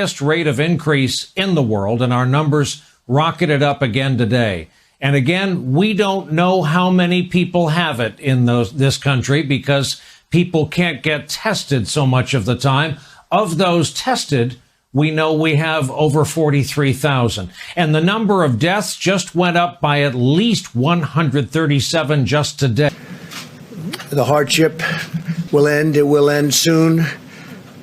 Highest rate of increase in the world, and our numbers rocketed up again today. And again, we don't know how many people have it in this country because people can't get tested so much of the time. Of those tested, we know we have over 43,000. And the number of deaths just went up by at least 137 just today. The hardship will end. It will end soon.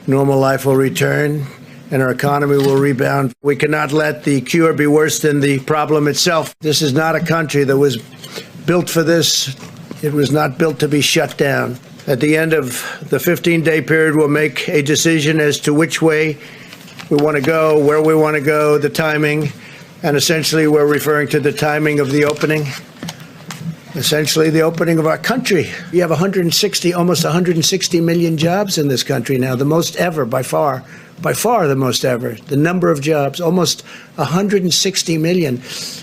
Normal life will return, and our economy will rebound. We cannot let the cure be worse than the problem itself. This is not a country that was built for this. It was not built to be shut down. At the end of the 15-day period, we'll make a decision as to which way we want to go, where we want to go, the timing, and essentially we're referring to the timing of the opening. Essentially the opening of our country. We have almost 160 million jobs in this country now, the most ever, by far the most ever. The number of jobs, almost 160 million.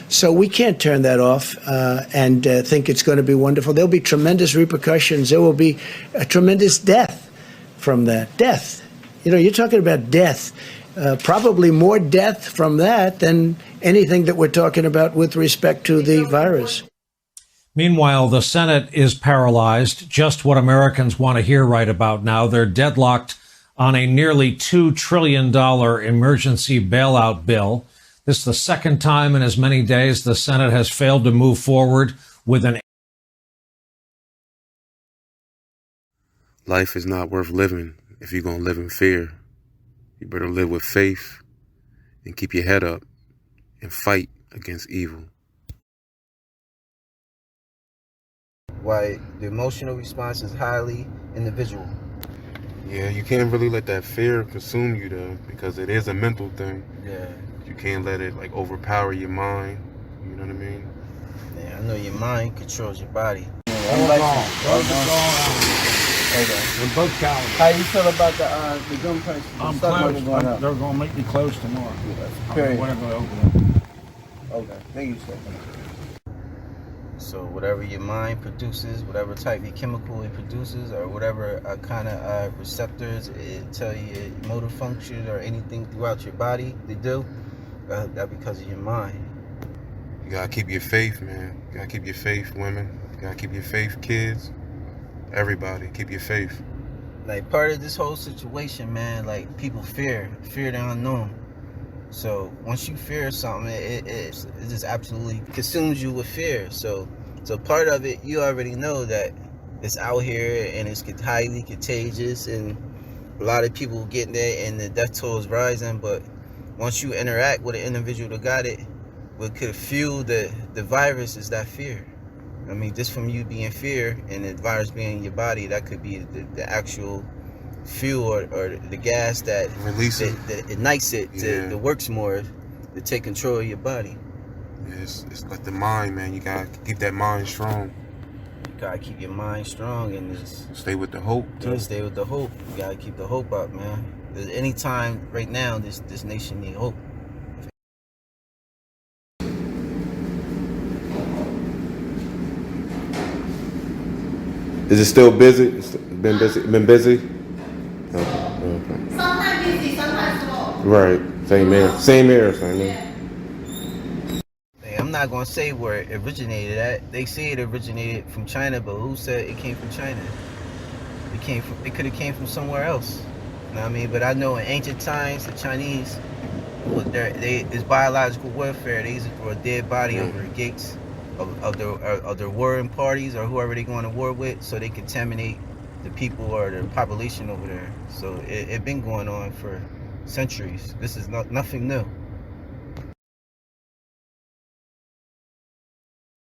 So we can't turn that off and think it's going to be wonderful. There'll be tremendous repercussions. There will be a tremendous death from that. Death. You know, you're talking about death. Probably more death from that than anything that we're talking about with respect to the virus. Meanwhile, the Senate is paralyzed, just what Americans want to hear right about now. They're deadlocked on a nearly $2 trillion emergency bailout bill. This is the second time in as many days the Senate has failed to move forward with an... Life is not worth living if you're going to live in fear. You better live with faith and keep your head up and fight against evil. Why the emotional response is highly individual. Yeah, you can't really let that fear consume you though, because it is a mental thing. Yeah. You can't let it like overpower your mind. You know what I mean? Yeah, I know your mind controls your body. Hold on. Both calendars. How you feel about the gun price? I'm close. They're going to make me close tomorrow. Period. When I'm going to open it. Okay. Thank you, sir. So whatever your mind produces, whatever type of chemical it produces, or whatever kind of receptors it tell you motor function or anything throughout your body they do, that because of your mind. You gotta keep your faith, man. You gotta keep your faith, women. You gotta keep your faith, kids. Everybody, keep your faith. Like part of this whole situation, man, like people fear the unknown. So once you fear something, it just absolutely consumes you with fear. So part of it, you already know that it's out here and it's highly contagious, and a lot of people getting there, and the death toll is rising. But once you interact with an individual that got it, what could fuel the virus is that fear. I mean, just from you being fear and the virus being in your body, that could be the actual fuel or the gas that ignites it to works more to take control of your body. Yeah, it's like the mind, man. You gotta keep that mind strong. You gotta keep your mind strong and just stay with the hope too. Yeah, stay with the hope. You gotta keep the hope up, man. There's any time right now this nation need hope. Is it still busy? It's been busy? Been busy? Okay. Sometimes busy, sometimes slow. Right. Same here. Hey, I'm not gonna say where it originated at. They say it originated from China, but who said it came from China? It could have came from somewhere else. You know what I mean? But I know in ancient times, the Chinese, it's biological warfare. They used to throw a dead body over the gates of their warring parties or whoever they're going to war with, so they contaminate the people or the population over there. So it's been going on for centuries. This is nothing new.